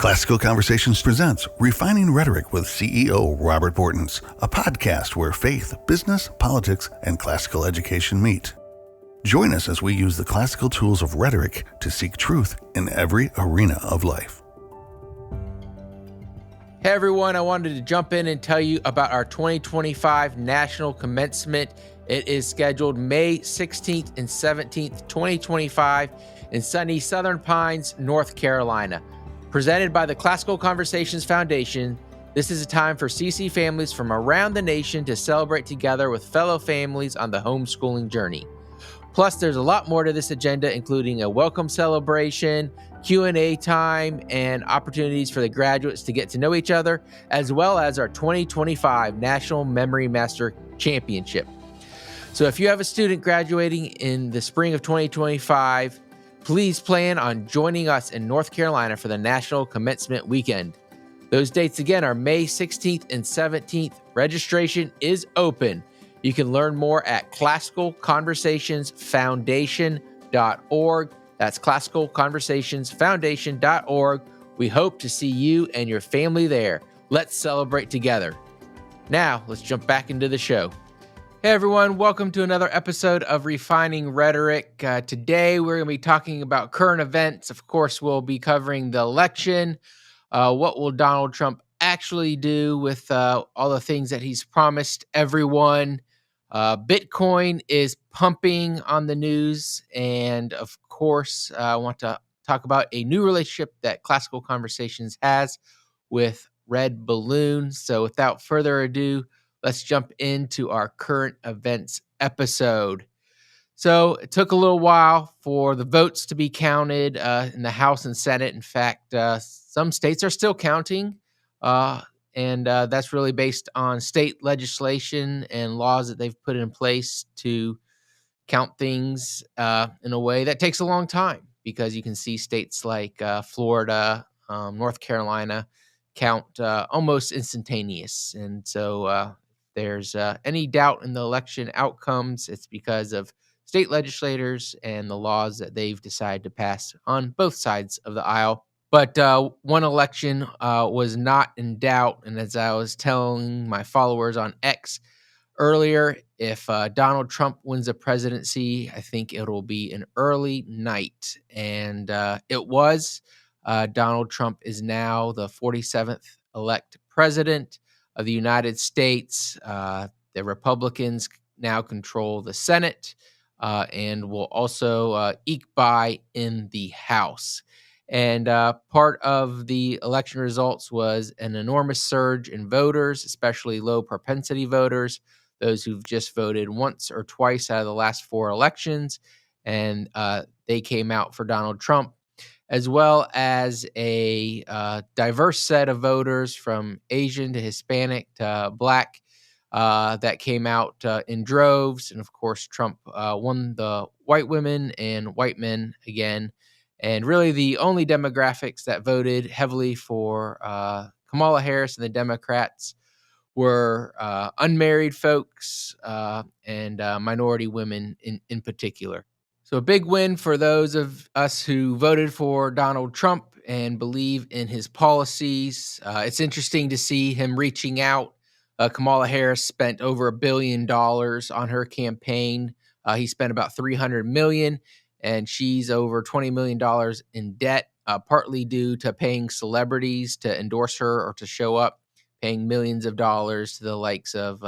Classical Conversations presents Refining Rhetoric with CEO Robert Bortins, a podcast where faith, business, politics, and classical education meet. Join us as we use the classical tools of rhetoric to seek truth in every arena of life. Hey everyone, I wanted to jump in and tell you about our 2025 National Commencement. It is scheduled May 16th and 17th, 2025 in sunny Southern Pines, North Carolina. Presented by the Classical Conversations Foundation, this is a time for CC families from around the nation to celebrate together with fellow families on the homeschooling journey. Plus, there's a lot more to this agenda, including a welcome celebration, Q&A time, and opportunities for the graduates to get to know each other, as well as our 2025 National Memory Master Championship. So if you have a student graduating in the spring of 2025, please plan on joining us in North Carolina for the National Commencement Weekend. Those dates again are May 16th and 17th. Registration is open. You can learn more at classicalconversationsfoundation.org. That's classicalconversationsfoundation.org. We hope to see you and your family there. Let's celebrate together. Now, let's jump back into the show. Hey everyone, welcome to another episode of Refining Rhetoric. Today we're going to be talking about current events. Of course, we'll be covering the election. What will Donald Trump actually do with all the things that he's promised everyone? Bitcoin is pumping on the news. And of course, I want to talk about a new relationship that Classical Conversations has with Red Balloon. So without further ado, let's jump into our current events episode. So it took a little while for the votes to be counted in the House and Senate. In fact, some states are still counting, and that's really based on state legislation and laws that they've put in place to count things in a way that takes a long time, because you can see states like Florida, North Carolina count almost instantaneous. And so there's any doubt in the election outcomes, it's because of state legislators and the laws that they've decided to pass on both sides of the aisle. But one election was not in doubt. And as I was telling my followers on X earlier, if Donald Trump wins the presidency, I think it'll be an early night. And it was. Donald Trump is now the 47th elect president of the United States. The Republicans now control the Senate and will also eke by in the House. And part of the election results was an enormous surge in voters, especially low propensity voters, those who've just voted once or twice out of the last 4 elections. And they came out for Donald Trump, as well as a diverse set of voters from Asian to Hispanic to Black that came out in droves. And of course, Trump won the white women and white men again. And really the only demographics that voted heavily for Kamala Harris and the Democrats were unmarried folks and minority women in particular. So a big win for those of us who voted for Donald Trump and believe in his policies. It's interesting to see him reaching out. Kamala Harris spent over $1 billion on her campaign. He spent about $300 million, and she's over $20 million in debt, partly due to paying celebrities to endorse her or to show up, paying millions of dollars to the likes of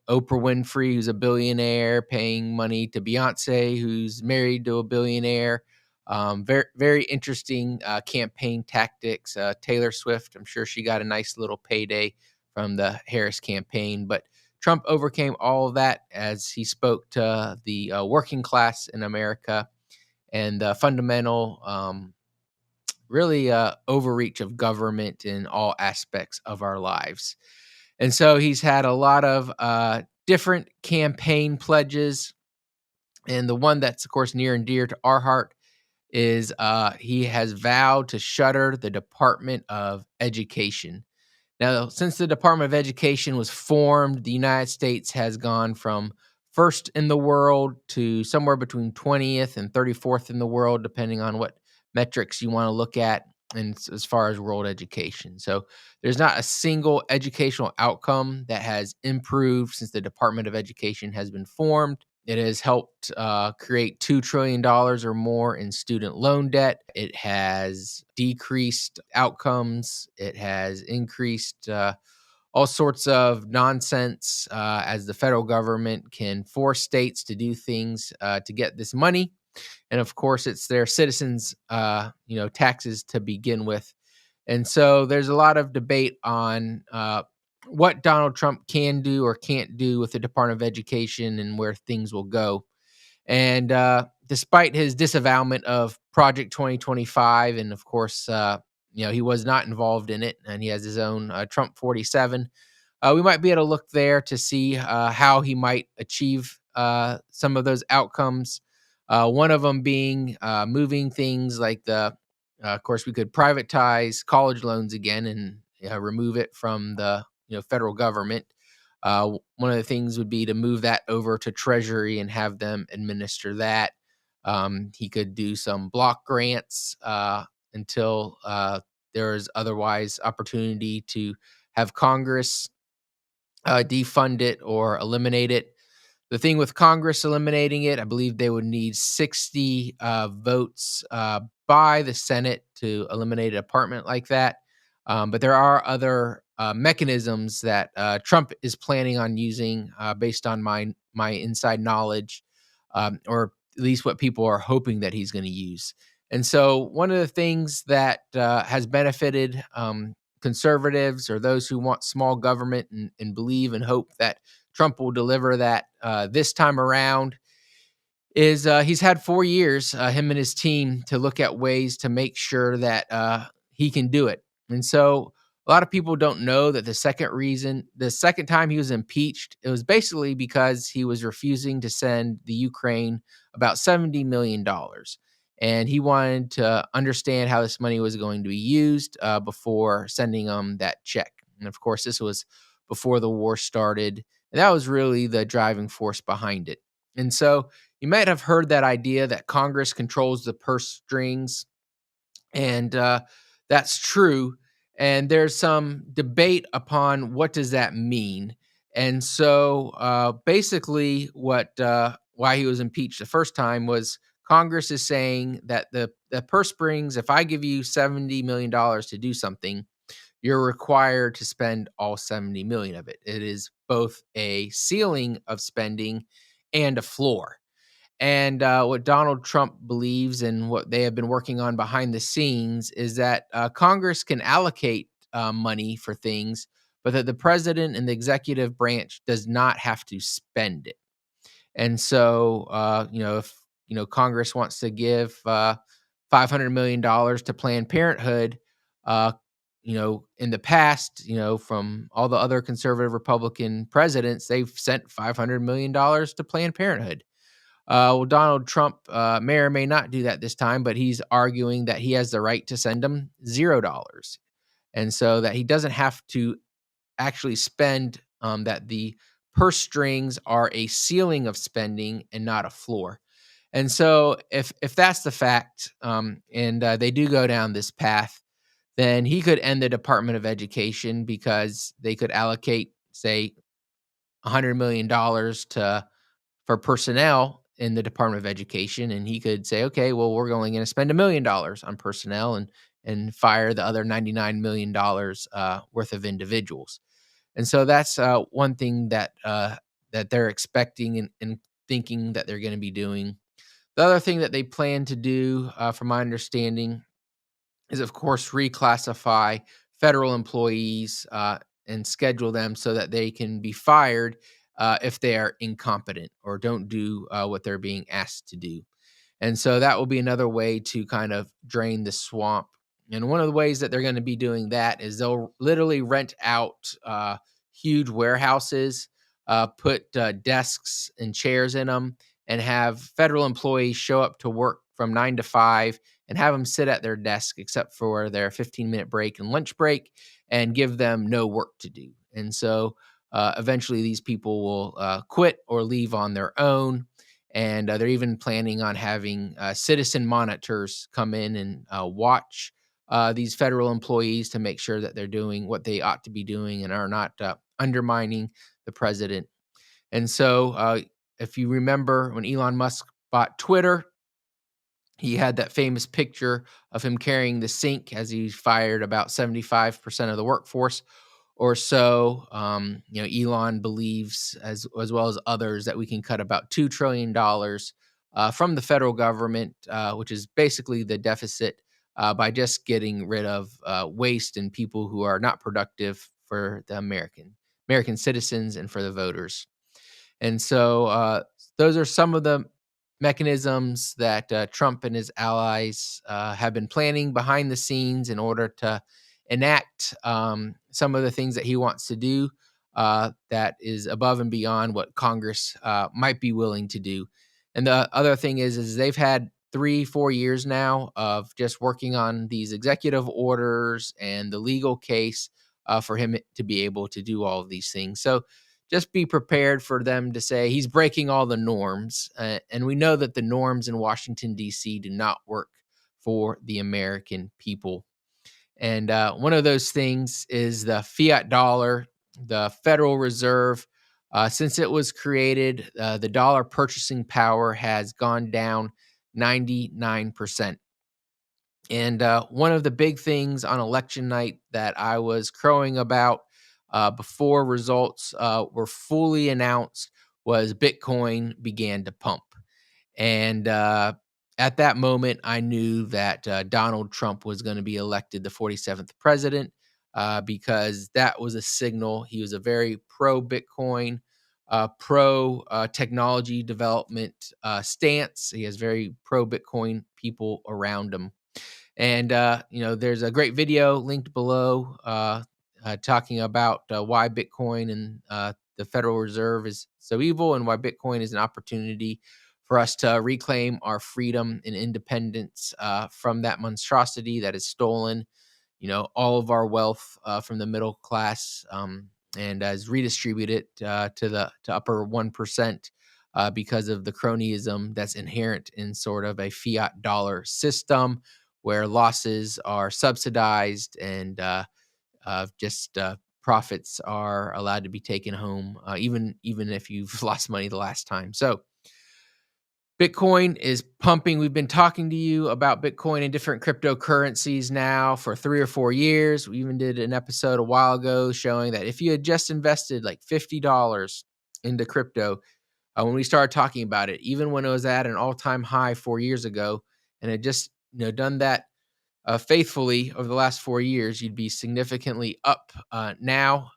Oprah Winfrey, who's a billionaire, paying money to Beyonce, who's married to a billionaire. Very, very interesting campaign tactics. Taylor Swift, I'm sure she got a nice little payday from the Harris campaign. But Trump overcame all of that as he spoke to the working class in America and the fundamental, really overreach of government in all aspects of our lives. And so he's had a lot of different campaign pledges. And the one that's, of course, near and dear to our heart is he has vowed to shutter the Department of Education. Now, since the Department of Education was formed, the United States has gone from first in the world to somewhere between 20th and 34th in the world, depending on what metrics you want to look at, and as far as world education. So there's not a single educational outcome that has improved since the Department of Education has been formed. It has helped create $2 trillion or more in student loan debt. It has decreased outcomes. It has increased all sorts of nonsense as the federal government can force states to do things to get this money. And of course, it's their citizens, taxes to begin with. And so there's a lot of debate on what Donald Trump can do or can't do with the Department of Education and where things will go. And despite his disavowalment of Project 2025, and of course, he was not involved in it, and he has his own Trump 47. We might be able to look there to see how he might achieve some of those outcomes. One of them being moving things like of course, we could privatize college loans again and remove it from the federal government. One of the things would be to move that over to Treasury and have them administer that. He could do some block grants until there is otherwise opportunity to have Congress defund it or eliminate it. The thing with Congress eliminating it, I believe they would need 60 votes by the Senate to eliminate a department like that. But there are other mechanisms that Trump is planning on using based on my inside knowledge, or at least what people are hoping that he's going to use. And so one of the things that has benefited conservatives or those who want small government and believe and hope that Trump will deliver that this time around is he's had 4 years, him and his team, to look at ways to make sure that he can do it. And so a lot of people don't know that the second time he was impeached, it was basically because he was refusing to send the Ukraine about $70 million. And he wanted to understand how this money was going to be used before sending them that check. And of course, this was before the war started. And that was really the driving force behind it. And so you might have heard that idea that Congress controls the purse strings. And that's true. And there's some debate upon what does that mean. And so basically why he was impeached the first time was Congress is saying that the purse strings, if I give you $70 million to do something, you're required to spend all 70 million of it. It is both a ceiling of spending and a floor. And what Donald Trump believes and what they have been working on behind the scenes is that Congress can allocate money for things, but that the president and the executive branch does not have to spend it. And so, if Congress wants to give $500 million to Planned Parenthood, in the past, from all the other conservative Republican presidents, they've sent $500 million to Planned Parenthood. Well, Donald Trump may or may not do that this time, but he's arguing that he has the right to send them $0. And so that he doesn't have to actually spend, that the purse strings are a ceiling of spending and not a floor. And so if that's the fact, and they do go down this path, then he could end the Department of Education because they could allocate, say, $100 million for personnel in the Department of Education, and he could say, okay, well, we're only going to spend $1 million on personnel and fire the other $99 million worth of individuals. And so that's one thing that they're expecting and thinking that they're going to be doing. The other thing that they plan to do, from my understanding, is, of course, reclassify federal employees and schedule them so that they can be fired if they are incompetent or don't do what they're being asked to do. And so that will be another way to kind of drain the swamp. And one of the ways that they're going to be doing that is they'll literally rent out huge warehouses, put desks and chairs in them, and have federal employees show up to work from 9 to 5 and have them sit at their desk except for their 15-minute break and lunch break, and give them no work to do. And so eventually these people will quit or leave on their own. And they're even planning on having citizen monitors come in and watch these federal employees to make sure that they're doing what they ought to be doing and are not undermining the president. And so if you remember when Elon Musk bought Twitter, he had that famous picture of him carrying the sink as he fired about 75% of the workforce or so. Elon believes, as well as others, that we can cut about $2 trillion from the federal government, which is basically the deficit, by just getting rid of waste and people who are not productive for the American citizens and for the voters. And so those are some of the mechanisms that Trump and his allies have been planning behind the scenes in order to enact some of the things that he wants to do that is above and beyond what Congress might be willing to do. And the other thing is they've had 3-4 years now of just working on these executive orders and the legal case for him to be able to do all of these things. So just be prepared for them to say he's breaking all the norms. And we know that the norms in Washington, D.C. do not work for the American people. And one of those things is the fiat dollar, the Federal Reserve. Since it was created, the dollar purchasing power has gone down 99%. And one of the big things on election night that I was crowing about before results were fully announced was Bitcoin began to pump. And at that moment, I knew that Donald Trump was going to be elected the 47th president because that was a signal. He was a very pro-Bitcoin, pro-technology development stance. He has very pro-Bitcoin people around him. And, there's a great video linked below talking about why Bitcoin and the Federal Reserve is so evil and why Bitcoin is an opportunity for us to reclaim our freedom and independence from that monstrosity that has stolen, all of our wealth from the middle class and has redistributed to upper 1% because of the cronyism that's inherent in sort of a fiat dollar system where losses are subsidized and profits are allowed to be taken home, even if you've lost money the last time. So Bitcoin is pumping. We've been talking to you about Bitcoin and different cryptocurrencies now for 3 or 4 years. We even did an episode a while ago showing that if you had just invested like $50 into crypto, when we started talking about it, even when it was at an all-time high 4 years ago, and had just done that faithfully over the last 4 years, you'd be significantly up now.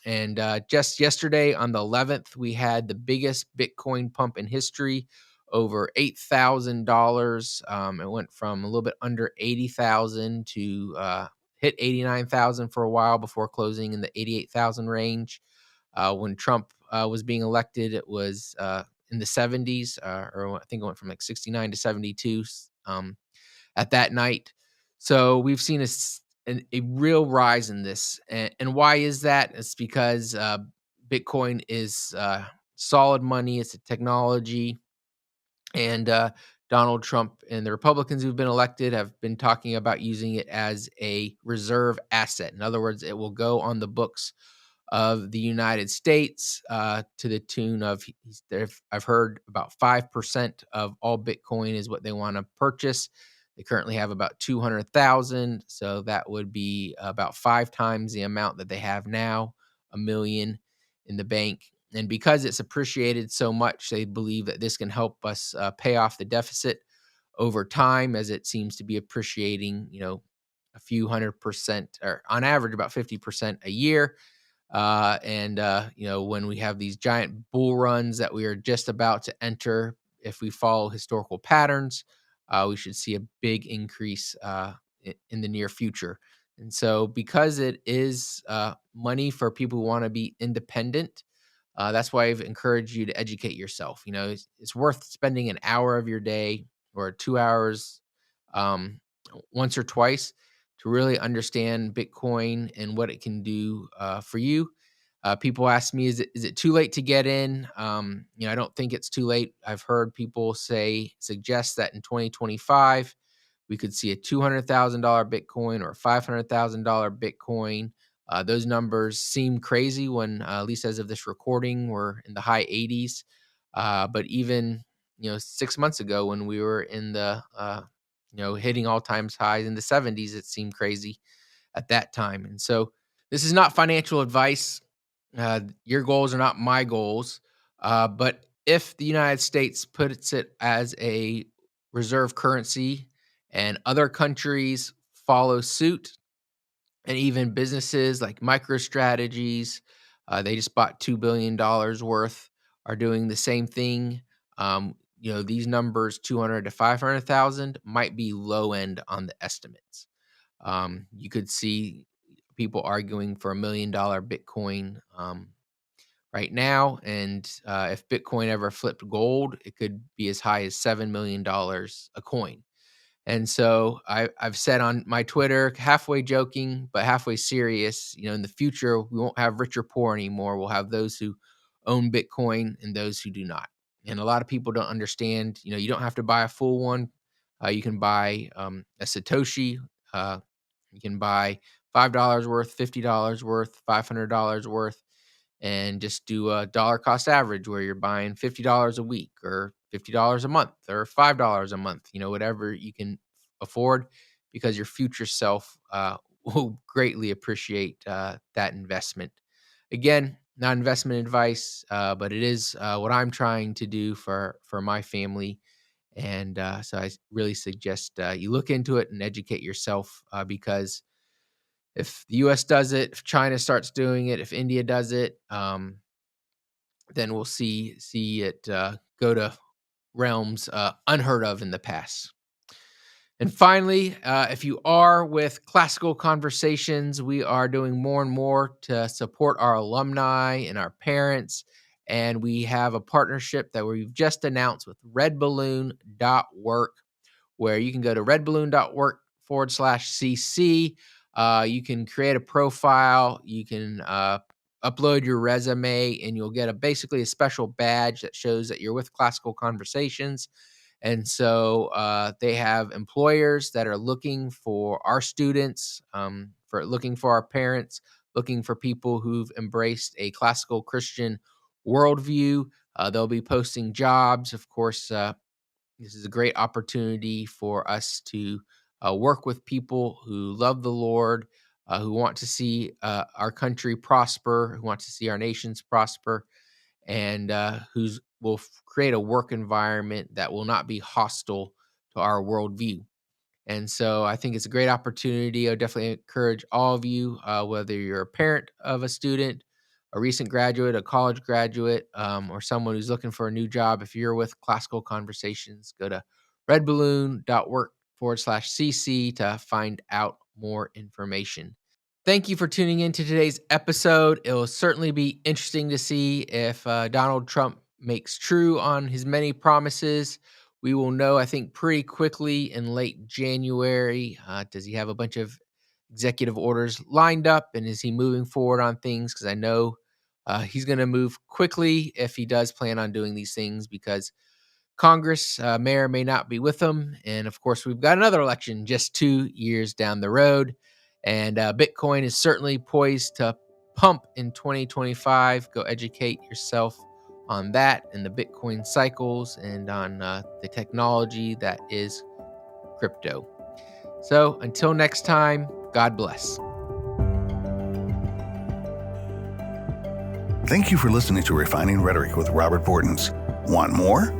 And just yesterday on the 11th, we had the biggest Bitcoin pump in history, over $8,000. It went from a little bit under 80,000 to hit 89,000 for a while before closing in the 88,000 range. When Trump was being elected, it was in the 70s, or I think it went from like 69 to 72 at that night. So we've seen a real rise in this. And why is that? It's because Bitcoin is solid money. It's a technology. And Donald Trump and the Republicans who've been elected have been talking about using it as a reserve asset. In other words, it will go on the books of the United States to the tune of, I've heard about 5% of all Bitcoin is what they want to purchase. They currently have about 200,000. So that would be about 5 times the amount that they have now, 1 million in the bank. And because it's appreciated so much, they believe that this can help us pay off the deficit over time, as it seems to be appreciating, a few 100%, or on average about 50% a year. When we have these giant bull runs that we are just about to enter, if we follow historical patterns, we should see a big increase in the near future. And so because it is money for people who want to be independent, that's why I've encouraged you to educate yourself. It's worth spending an hour of your day or 2 hours once or twice to really understand Bitcoin and what it can do for you. People ask me, is it too late to get in? I don't think it's too late. I've heard people suggest that in 2025, We could see a $200,000 Bitcoin or a $500,000 Bitcoin. Those numbers seem crazy when, at least as of this recording, we're in the high 80s. But even 6 months ago, when we were in the hitting all-time highs in the 70s, it seemed crazy at that time. And so this is not financial advice. Your goals are not my goals. But if the United States puts it as a reserve currency and other countries follow suit, and even businesses like MicroStrategies, they just bought $2 billion worth, are doing the same thing. These numbers, 200 to 500,000, might be low end on the estimates. You could see people arguing for $1 million Bitcoin right now. And if Bitcoin ever flipped gold, it could be as high as $7 million a coin. And so I've said on my Twitter, halfway joking, but halfway serious, in the future, we won't have rich or poor anymore. We'll have those who own Bitcoin and those who do not. And a lot of people don't understand, you don't have to buy a full one. You can buy a Satoshi. You can buy $5 worth, $50 worth, $500 worth, and just do a dollar cost average where you're buying $50 a week or $50 a month or $5 a month, whatever you can afford, because your future self will greatly appreciate that investment. Again, not investment advice, but it is what I'm trying to do for my family. And so I really suggest you look into it and educate yourself, because if the U.S. does it, if China starts doing it, if India does it, then we'll see it go to realms unheard of in the past. And finally, if you are with Classical Conversations, we are doing more and more to support our alumni and our parents. And we have a partnership that we've just announced with redballoon.work, where you can go to redballoon.work/cc. You can create a profile. You can upload your resume, and you'll get basically a special badge that shows that you're with Classical Conversations. And so they have employers that are looking for our students, looking for our parents, looking for people who've embraced a classical Christian worldview. They'll be posting jobs. Of course, this is a great opportunity for us to work with people who love the Lord, who want to see our country prosper, who want to see our nations prosper, and who will create a work environment that will not be hostile to our worldview. And so I think it's a great opportunity. I definitely encourage all of you, whether you're a parent of a student, a recent graduate, a college graduate, or someone who's looking for a new job. If you're with Classical Conversations, go to redballoon.work/cc to find out more information. Thank you for tuning in to today's episode. It will certainly be interesting to see if Donald Trump makes true on his many promises. We will know, I think, pretty quickly in late January. Does he have a bunch of executive orders lined up, and is he moving forward on things? Because I know he's going to move quickly if he does plan on doing these things, because Congress may or may not be with him. And of course, we've got another election just 2 years down the road. And Bitcoin is certainly poised to pump in 2025. Go educate yourself on that and the Bitcoin cycles and on the technology that is crypto. So until next time, God bless. Thank you for listening to Refining Rhetoric with Robert Bortins. Want more?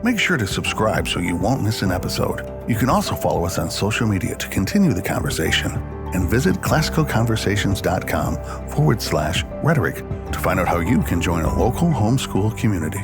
Make sure to subscribe so you won't miss an episode. You can also follow us on social media to continue the conversation, and visit classicalconversations.com/rhetoric to find out how you can join a local homeschool community.